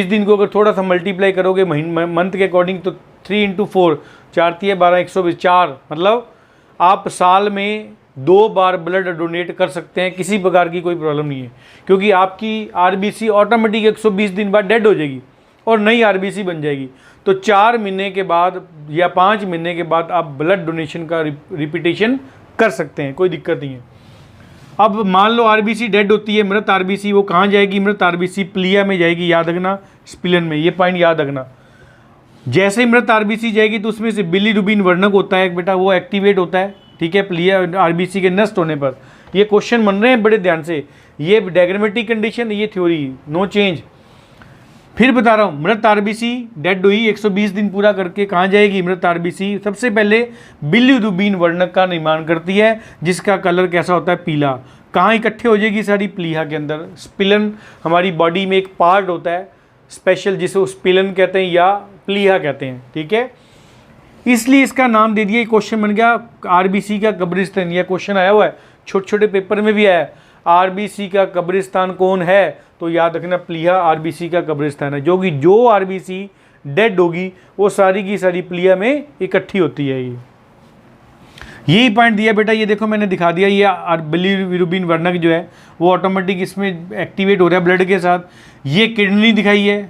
दिन को अगर थोड़ा सा मल्टीप्लाई करोगे मंथ के अकॉर्डिंग तो 3 × 4, 4 × 12 120, 4, मतलब आप साल में 2 बार ब्लड डोनेट कर सकते हैं, किसी प्रकार की कोई प्रॉब्लम नहीं है, क्योंकि आपकी RBC ऑटोमेटिक 120 दिन बाद डेड हो जाएगी और नई RBC बन जाएगी। तो 4 महीने के बाद या 5 महीने के बाद आप ब्लड डोनेशन का रिपीटेशन कर सकते हैं, कोई दिक्कत नहीं है। अब मान लो RBC डेड होती है, मृत RBC, वो कहाँ जाएगी, मृत RBC प्लिया में जाएगी, याद रखना, स्पिलन में, ये पॉइंट याद रखना। जैसे ही मृत RBC जाएगी तो उसमें से बिलीरुबिन वर्णक होता है बेटा, वो एक्टिवेट होता है, ठीक है, प्लिया RBC के नष्ट होने पर। ये क्वेश्चन बन रहे हैं बड़े ध्यान से, ये डायग्रामेटिक कंडीशन, ये थ्योरी, नो चेंज। फिर बता रहा हूँ, मृत RBC डेड हुई, 120 दिन पूरा करके कहाँ जाएगी मृत RBC, सबसे पहले बिलीरुबिन वर्णक का निर्माण करती है, जिसका कलर कैसा होता है, पीला। कहाँ इकट्ठे हो जाएगी सारी, प्लीहा के अंदर। स्पिलन हमारी बॉडी में एक पार्ट होता है स्पेशल, जिसे स्पिलन कहते हैं या प्लीहा कहते हैं, ठीक है, इसलिए इसका नाम दे दिया। क्वेश्चन बन गया RBC का कब्रिस्तान, यह क्वेश्चन आया हुआ है, छोटे छोटे पेपर में भी आया है, RBC का कब्रिस्तान कौन है, तो याद रखना प्लीहा RBC का कब्रिस्तान है, जो RBC डेड होगी वो सारी की सारी प्लीहा में इकट्ठी होती है। यही पॉइंट दिया बेटा, ये देखो मैंने दिखा दिया, ये बिलीरुबिन वर्णक जो है वो ऑटोमेटिक इसमें एक्टिवेट हो रहा है ब्लड के साथ। ये किडनी दिखाई है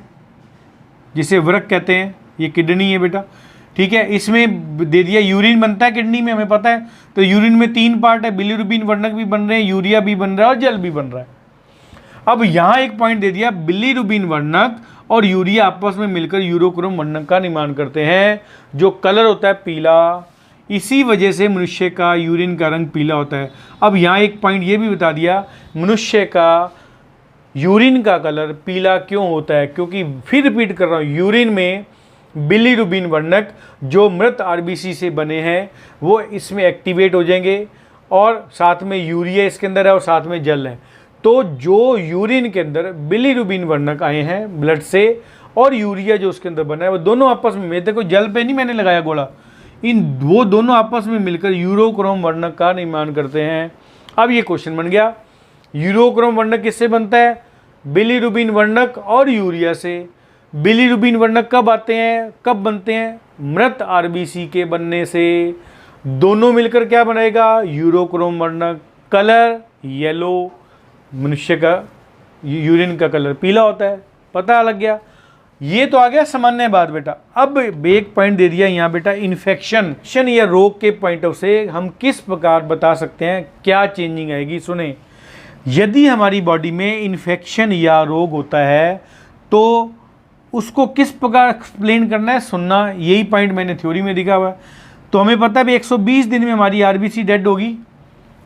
जिसे वृक्क कहते हैं, ये किडनी है बेटा, ठीक है। इसमें दे दिया यूरिन बनता है किडनी में, हमें पता है। तो यूरिन में 3 पार्ट है, बिलीरुबिन वर्णक भी बन रहे हैं, यूरिया भी बन रहा है और जल भी बन रहा है। अब यहाँ एक पॉइंट दे दिया, बिलीरुबिन वर्णक और यूरिया आपस में मिलकर यूरोक्रोम वर्णक का निर्माण करते हैं, जो कलर होता है पीला। इसी वजह से मनुष्य का यूरिन का रंग पीला होता है। अब यहाँ एक पॉइंट ये भी बता दिया, मनुष्य का यूरिन का कलर पीला क्यों होता है, क्योंकि फिर रिपीट कर रहा हूँ, यूरिन में बिलीरुबिन वर्णक जो मृत आरबीसी से बने हैं वो इसमें एक्टिवेट हो जाएंगे, और साथ में यूरिया इसके अंदर है और साथ में जल है। तो जो यूरिन के अंदर बिलीरुबिन वर्णक आए हैं ब्लड से और यूरिया जो उसके अंदर बना है, वो दोनों आपस में, देखो जल पे नहीं मैंने लगाया गोला, वो दोनों आपस में मिलकर यूरोक्रोम वर्णक का निर्माण करते हैं। अब ये क्वेश्चन बन गया, यूरोक्रोम वर्णक किससे बनता है? बिलीरुबिन वर्णक और यूरिया से। बिलीरुबिन वर्णक कब आते हैं, कब बनते हैं? मृत आरबीसी के बनने से। दोनों मिलकर क्या बनाएगा? यूरोक्रोम वर्णक। कलर येलो, मनुष्य का यूरिन का कलर पीला होता है, पता लग गया। ये तो आ गया सामान्य बात बेटा। अब एक पॉइंट दे दिया यहाँ बेटा, इन्फेक्शन या रोग के पॉइंट ऑफ से हम किस प्रकार बता सकते हैं क्या चेंजिंग आएगी। सुने, यदि हमारी बॉडी में इन्फेक्शन या रोग होता है तो उसको किस प्रकार एक्सप्लेन करना है, सुनना। यही पॉइंट मैंने थ्योरी में दिखा हुआ है। तो हमें पता है 120 दिन में हमारी आरबीसी डेड होगी,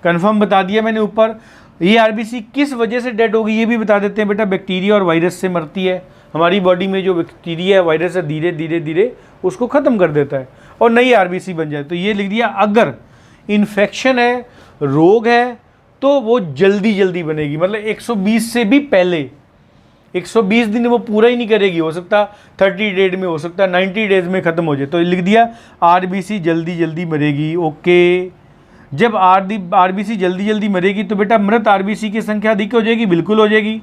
कंफर्म बता दिया मैंने ऊपर। ये आरबीसी किस वजह से डेड होगी ये भी बता देते हैं बेटा, बैक्टीरिया और वायरस से मरती है। हमारी बॉडी में जो बैक्टीरिया वायरस है धीरे धीरे धीरे उसको ख़त्म कर देता है और नई आरबीसी बन जाए। तो ये लिख दिया, अगर इन्फेक्शन है, रोग है, तो वो जल्दी जल्दी बनेगी, मतलब 120 से भी पहले। 120 दिन वो पूरा ही नहीं करेगी, हो सकता 30 डेज में, हो सकता 90 डेज में ख़त्म हो जाए। तो लिख दिया आरबीसी जल्दी जल्दी मरेगी। ओके, जब आरबीसी जल्दी जल्दी मरेगी तो बेटा मृत आरबीसी की संख्या अधिक हो जाएगी, बिल्कुल हो जाएगी।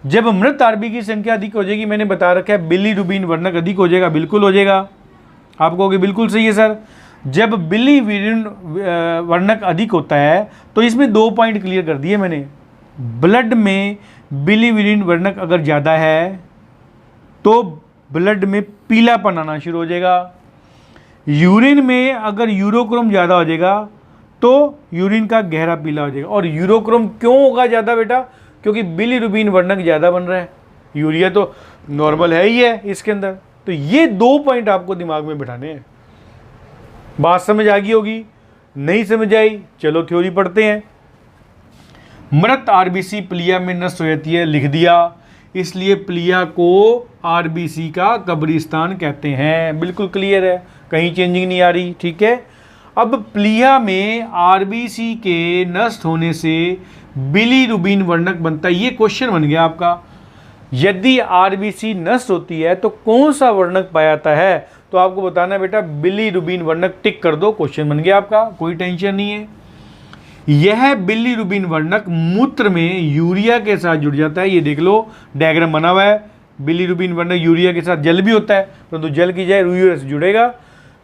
जब मृत आरबीसी की संख्या अधिक हो जाएगी, मैंने बता रखा है बिलीरुबिन वर्णक अधिक हो जाएगा, बिल्कुल हो जाएगा। आप कहोगे बिल्कुल सही है सर। जब बिलीरुबिन वर्णक अधिक होता है तो इसमें 2 पॉइंट क्लियर कर दिए मैंने। ब्लड में बिलीरुबिन वर्णक अगर ज़्यादा है तो ब्लड में पीलापन आना शुरू हो जाएगा। यूरिन में अगर यूरोक्रोम ज़्यादा हो जाएगा तो यूरिन का गहरा पीला हो जाएगा। और यूरोक्रोम क्यों होगा ज़्यादा बेटा? क्योंकि बिलीरुबिन वर्णक ज़्यादा बन रहा है, यूरिया तो नॉर्मल है ही है इसके अंदर। तो ये 2 पॉइंट आपको दिमाग में बिठाने हैं। बात समझ आ गई होगी, नहीं समझ आई चलो थ्योरी पढ़ते हैं। मृत आरबीसी प्लिया में नष्ट हो जाती है, लिख दिया, इसलिए प्लिया को आरबीसी का कब्रिस्तान कहते हैं। बिल्कुल क्लियर है, कहीं चेंजिंग नहीं आ रही, ठीक है। अब प्लिया में आरबीसी के नष्ट होने से बिलीरुबिन वर्णक बनता है। ये क्वेश्चन बन गया आपका, यदि आरबीसी नष्ट होती है तो कौन सा वर्णक पाया जाता है? तो आपको बताना है बेटा बिलीरुबिन वर्णक, टिक कर दो, क्वेश्चन बन गया आपका, कोई टेंशन नहीं है। यह बिलीरुबिन वर्णक मूत्र में यूरिया के साथ जुड़ जाता है। ये देख लो डायग्राम बना हुआ है, बिलीरुबिन वर्णक यूरिया के साथ, जल भी होता है परंतु जल की जाए यूरिया से जुड़ेगा,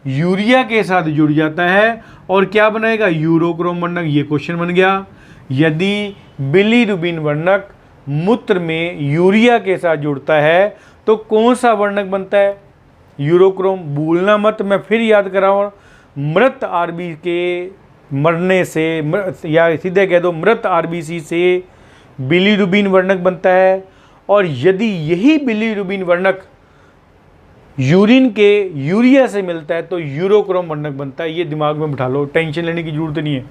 यूरिया के साथ जुड़ जाता है और क्या बनाएगा? यूरोक्रोम वर्णक। ये क्वेश्चन बन गया, यदि बिलीरुबिन वर्णक मूत्र में यूरिया के साथ जुड़ता है तो कौन सा वर्णक बनता है? यूरोक्रोम। भूलना मत, मैं फिर याद कराऊँ, मृत आरबी के मरने से, या सीधे कह दो मृत आरबीसी से बिलीरुबिन वर्णक बनता है। और यदि यही बिलीरुबिन वर्णक यूरिन के यूरिया से मिलता है तो यूरोक्रोम वर्णक बनता है। ये दिमाग में बिठा लो, टेंशन लेने की जरूरत नहीं है,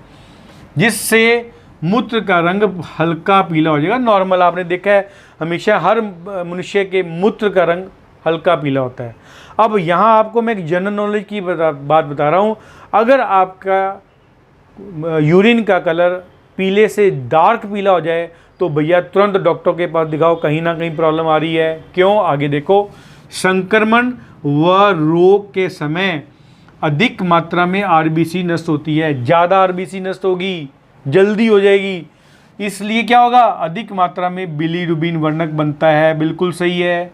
जिससे मूत्र का रंग हल्का पीला हो जाएगा। नॉर्मल आपने देखा है हमेशा हर मनुष्य के मूत्र का रंग हल्का पीला होता है। अब यहाँ आपको मैं एक जनरल नॉलेज की बात बता रहा हूँ, अगर आपका यूरिन का कलर पीले से डार्क पीला हो जाए तो भैया तुरंत डॉक्टर के पास दिखाओ, कहीं ना कहीं प्रॉब्लम आ रही है। क्यों? आगे देखो, संक्रमण व रोग के समय अधिक मात्रा में आरबीसी नष्ट होती है। ज़्यादा आरबीसी नष्ट होगी, जल्दी हो जाएगी, इसलिए क्या होगा? अधिक मात्रा में बिलीरुबिन वर्णक बनता है। बिल्कुल सही है।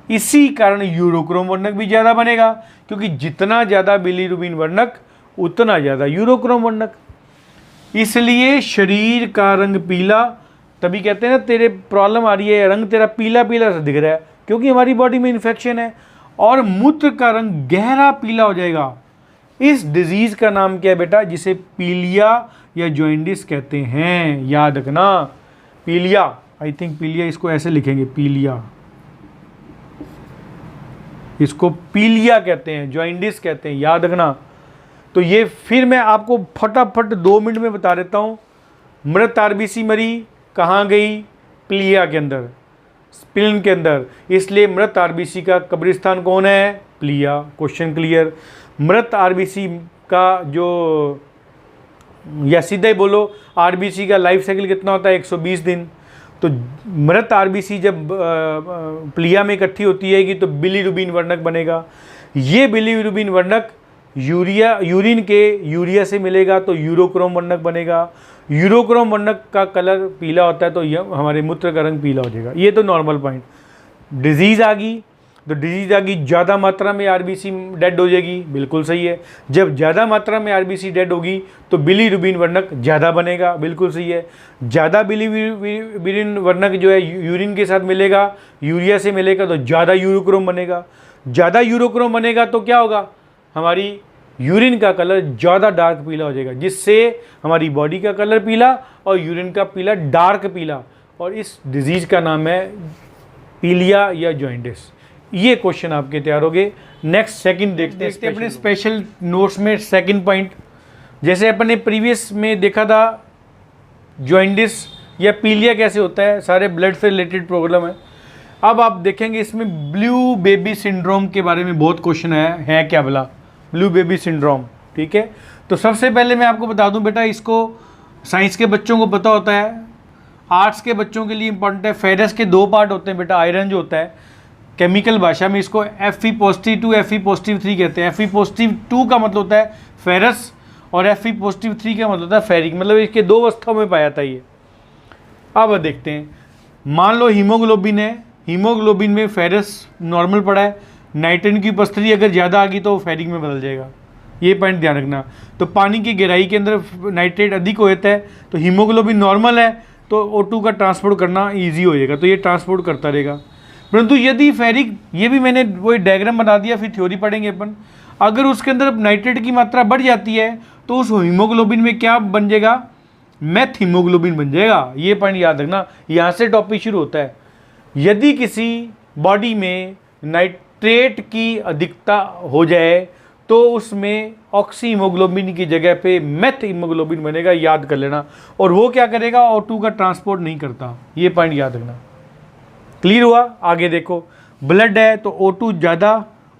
इसी कारण यूरोक्रोम वर्णक भी ज़्यादा बनेगा, क्योंकि जितना ज़्यादा बिलीरुबिन वर्णक उतना ज़्यादा यूरोक्रोम वर्णक। इसलिए शरीर का रंग पीला, तभी कहते हैं ना तेरे प्रॉब्लम आ रही है, रंग तेरा पीला पीला सा दिख रहा है, क्योंकि हमारी बॉडी में इन्फेक्शन है। और मूत्र का रंग गहरा पीला हो जाएगा। इस डिजीज़ का नाम क्या है बेटा? जिसे पीलिया या जॉइंडिस कहते हैं। याद रखना, पीलिया, आई थिंक पीलिया इसको ऐसे लिखेंगे, पीलिया, इसको पीलिया कहते हैं, जॉइंडिस कहते हैं, याद रखना। तो ये फिर मैं आपको फटाफट 2 मिनट में बता देता हूँ। मृत आरबीसी मरी कहाँ गई? पीलिया के अंदर, स्प्लीन के अंदर। इसलिए मृत आरबीसी का कब्रिस्तान कौन है? पीलिया। Question clear. मृत आरबीसी का जो, या सीधा ही बोलो, आरबीसी का लाइफ साइकिल कितना होता है? 120 दिन। तो मृत आरबीसी जब प्लिया में इकट्ठी होती है तो बिलीरुबिन वर्णक बनेगा। ये बिलीरुबिन वर्णक यूरिन के यूरिया से मिलेगा तो यूरोक्रोम वर्णक बनेगा। यूरोक्रोम वर्णक का कलर पीला होता है तो यह हमारे मूत्र का रंग पीला हो जाएगा। ये तो नॉर्मल पॉइंट। डिजीज़ आ गई तो डिजीज़ आ गई, ज़्यादा मात्रा में आरबीसी डेड हो जाएगी, बिल्कुल सही है। जब ज़्यादा मात्रा में आरबीसी डेड होगी तो बिलीरुबिन वर्णक ज़्यादा बनेगा, बिल्कुल सही है। ज़्यादा बिलीरुबिन वर्णक जो है यूरिन के साथ मिलेगा, यूरिया से मिलेगा तो ज़्यादा यूरोक्रोम बनेगा। ज़्यादा यूरोक्रोम बनेगा तो क्या होगा? हमारी यूरिन का कलर ज़्यादा डार्क पीला हो जाएगा, जिससे हमारी बॉडी का कलर पीला और यूरिन का पीला डार्क पीला। और इस डिजीज़ का नाम है पीलिया या जॉइंडिस। ये क्वेश्चन आपके तैयार हो गए। नेक्स्ट सेकंड देखते हैं अपने स्पेशल नोट्स में। सेकंड पॉइंट, जैसे अपन ने प्रीवियस में देखा था जॉइंडिस या पीलिया कैसे होता है, सारे ब्लड से रिलेटेड प्रॉब्लम है। अब आप देखेंगे इसमें ब्लू बेबी सिंड्रोम के बारे में बहुत क्वेश्चन है क्या भला? ब्लू बेबी सिंड्रोम, ठीक है। तो सबसे पहले मैं आपको बता दूं बेटा, इसको साइंस के बच्चों को पता होता है, आर्ट्स के बच्चों के लिए इंपॉर्टेंट है। फेरस के 2 पार्ट होते हैं बेटा। आयरन जो होता है केमिकल भाषा में इसको Fe+2 Fe+3 कहते हैं। Fe+2 का मतलब होता है फेरस और Fe+3 का मतलब होता है फेरिक, मतलब इसके 2 अवस्थाओं में पाया जाता है ये। अब देखते हैं, मान लो हीमोग्लोबिन है, हीमोग्लोबिन में फेरस नॉर्मल पड़ा है, नाइट्रोजन की उपस्थिति अगर ज़्यादा आ गई तो फेरिक में बदल जाएगा। ये पॉइंट ध्यान रखना। तो पानी की गहराई के अंदर नाइट्रेट अधिक हो जाता है तो हीमोग्लोबिन नॉर्मल है तो O2 का ट्रांसपोर्ट करना ईजी हो जाएगा, तो ये ट्रांसपोर्ट करता रहेगा। परंतु यदि फेरिक, ये भी मैंने वही डायग्राम बना दिया, फिर थ्योरी पढ़ेंगे अपन। अगर उसके अंदर नाइट्रेट की मात्रा बढ़ जाती है तो उस हीमोग्लोबिन में क्या बन जाएगा? मैथ हीमोग्लोबिन बन जाएगा। ये पॉइंट याद रखना, यहाँ से टॉपिक शुरू होता है। यदि किसी बॉडी में नाइट्रेट की अधिकता हो जाए तो उसमें ऑक्सी हीमोग्लोबिन की जगह पे मैथ हीमोग्लोबिन बनेगा, याद कर लेना। और वो क्या करेगा? O2 का ट्रांसपोर्ट नहीं करता। ये पॉइंट याद रखना। क्लियर हुआ? आगे देखो, ब्लड है तो O2 ज़्यादा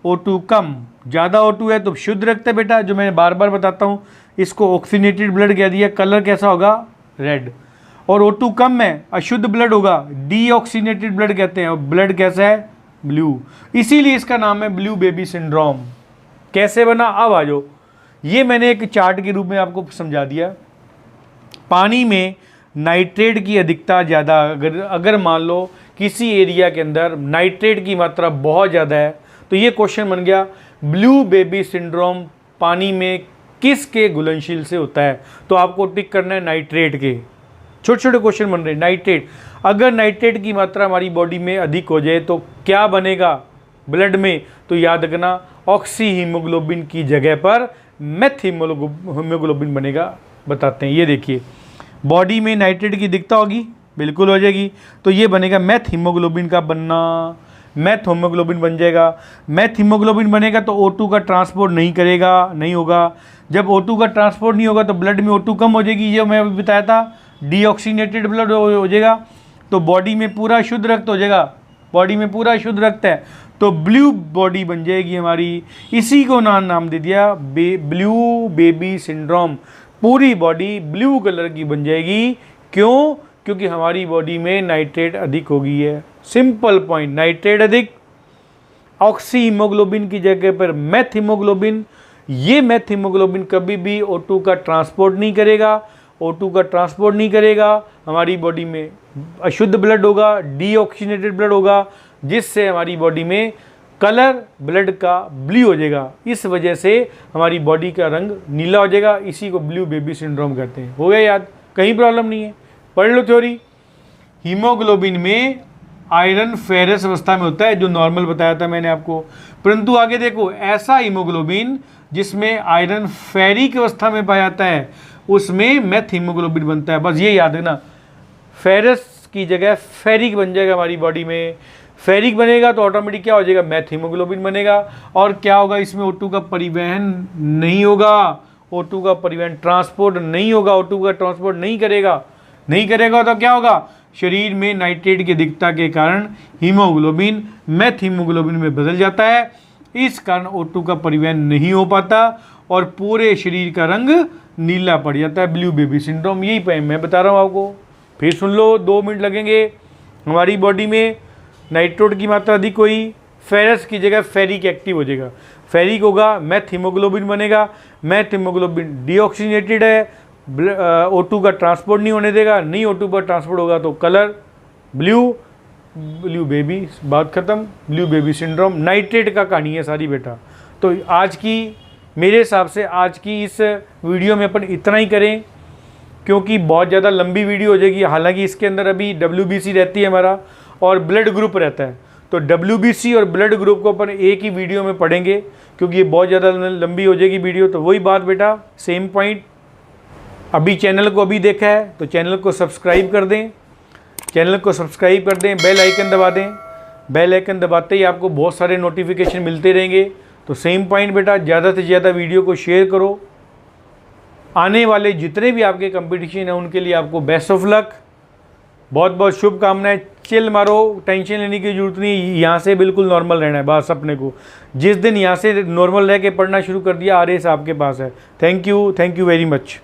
O2 कम। ज़्यादा O2 है तो शुद्ध रक्त है बेटा, जो मैं बार बार बताता हूँ। इसको ऑक्सीनेटेड ब्लड कह दिया। कलर कैसा होगा? रेड। और O2 कम है, अशुद्ध ब्लड होगा, डीऑक्सीनेटेड ब्लड कहते हैं। और ब्लड कैसा है? ब्लू। इसीलिए इसका नाम है ब्लू बेबी सिंड्रोम। कैसे बना? अब आ जाओ, ये मैंने एक चार्ट के रूप में आपको समझा दिया। पानी में नाइट्रेट की अधिकता ज़्यादा, अगर मान लो किसी एरिया के अंदर नाइट्रेट की मात्रा बहुत ज़्यादा है तो ये क्वेश्चन बन गया, ब्लू बेबी सिंड्रोम पानी में किसके घुलनशील से होता है? तो आपको टिक करना है नाइट्रेट के। छोटे छोटे क्वेश्चन बन रहे हैं। नाइट्रेट, अगर नाइट्रेट की मात्रा हमारी बॉडी में अधिक हो जाए तो क्या बनेगा ब्लड में? तो याद रखना, ऑक्सी हीमोग्लोबिन की जगह पर मैथ हीमोग्लोबिन बनेगा। बताते हैं, ये देखिए, बॉडी में नाइट्रेट की अधिकता होगी, बिल्कुल हो जाएगी, तो ये बनेगा मैथ हीमोग्लोबिन का बनना। मैथ हीमोग्लोबिन बन जाएगा। मैथ हीमोग्लोबिन बनेगा तो O2 का ट्रांसपोर्ट नहीं करेगा, नहीं होगा। जब O2 का ट्रांसपोर्ट नहीं होगा तो ब्लड में O2 कम हो जाएगी, ये मैं अभी बताया था, डीऑक्सीनेटेड ब्लड हो जाएगा, तो बॉडी में पूरा शुद्ध रक्त हो जाएगा। बॉडी में पूरा शुद्ध रक्त है तो ब्लू बॉडी बन जाएगी हमारी। इसी को नाम दे दिया ब्लू बेबी सिंड्रोम। पूरी बॉडी ब्लू कलर की बन जाएगी। क्यों? क्योंकि हमारी बॉडी में नाइट्रेट अधिक हो गई है। सिंपल पॉइंट, नाइट्रेट अधिक, ऑक्सी हीमोग्लोबिन की जगह पर मैथ हीमोग्लोबिन। ये मैथ हीमोग्लोबिन कभी भी O2 का ट्रांसपोर्ट नहीं करेगा। O2 का ट्रांसपोर्ट नहीं करेगा, हमारी बॉडी में अशुद्ध ब्लड होगा, डीऑक्सीनेटेड ब्लड होगा, जिससे हमारी बॉडी में कलर ब्लड का ब्लू हो जाएगा। इस वजह से हमारी बॉडी का रंग नीला हो जाएगा, इसी को ब्लू बेबी सिंड्रोम कहते हैं। हो गया याद, कहीं प्रॉब्लम नहीं है। पढ़ लो थ्योरी। हीमोग्लोबिन में आयरन फेरस अवस्था में होता है, जो नॉर्मल बताया था मैंने आपको, परंतु आगे देखो ऐसा हीमोग्लोबिन जिसमें आयरन फेरिक अवस्था में पाया जाता है उसमें मेथ हीमोग्लोबिन बनता है। बस ये याद रखना, फेरस की जगह फेरिक बन जाएगा हमारी बॉडी में। फेरिक बनेगा तो ऑटोमेटिक क्या हो जाएगा, मैथ हीमोग्लोबिन बनेगा। और क्या होगा, इसमें O2 का परिवहन नहीं होगा, O2 का परिवहन ट्रांसपोर्ट नहीं होगा, O2 का ट्रांसपोर्ट नहीं करेगा तो क्या होगा, शरीर में नाइट्रेट की अधिकता के कारण हीमोग्लोबिन मैथ हीमोग्लोबिन में बदल जाता है। इस कारण O2 का परिवहन नहीं हो पाता और पूरे शरीर का रंग नीला पड़ जाता है, ब्लू बेबी सिंड्रोम। यही मैं बता रहा हूँ आपको, फिर सुन लो, 2 मिनट लगेंगे। हमारी बॉडी में नाइट्रोट की मात्रा अधिक हुई, फेरस की जगह फेरिक एक्टिव हो जाएगा। फेरिक होगा, मैथ हीमोग्लोबिन बनेगा। मैथ हीमोग्लोबिन डीऑक्सीजनेटेड है, O2 का ट्रांसपोर्ट नहीं होने देगा, नहीं O2 पर ट्रांसपोर्ट होगा तो कलर ब्लू बेबी, बात खत्म। ब्लू बेबी सिंड्रोम नाइट्रेट का कहानी है सारी बेटा। तो आज की, मेरे हिसाब से आज की इस वीडियो में अपन इतना ही करें, क्योंकि बहुत ज़्यादा लंबी वीडियो हो जाएगी। हालांकि इसके अंदर अभी WBC रहती है हमारा और ब्लड ग्रुप रहता है, तो WBC और ब्लड ग्रुप को अपन एक ही वीडियो में पढ़ेंगे, क्योंकि ये बहुत ज़्यादा लंबी हो जाएगी वीडियो। तो वही बात बेटा, सेम पॉइंट। अभी चैनल को अभी देखा है तो चैनल को सब्सक्राइब कर दें, बेल आइकन दबा दें। बेल आइकन दबाते ही आपको बहुत सारे नोटिफिकेशन मिलते रहेंगे। तो सेम पॉइंट बेटा, ज़्यादा से ज़्यादा वीडियो को शेयर करो। आने वाले जितने भी आपके कंपटीशन हैं उनके लिए आपको बेस्ट ऑफ लक, बहुत बहुत शुभकामनाएं। चिल मारो, टेंशन लेने की जरूरत नहीं, यहाँ से बिल्कुल नॉर्मल रहना है बस अपने को। जिस दिन यहाँ से नॉर्मल रह के पढ़ना शुरू कर दिया, RS आपके पास है। Thank you very much.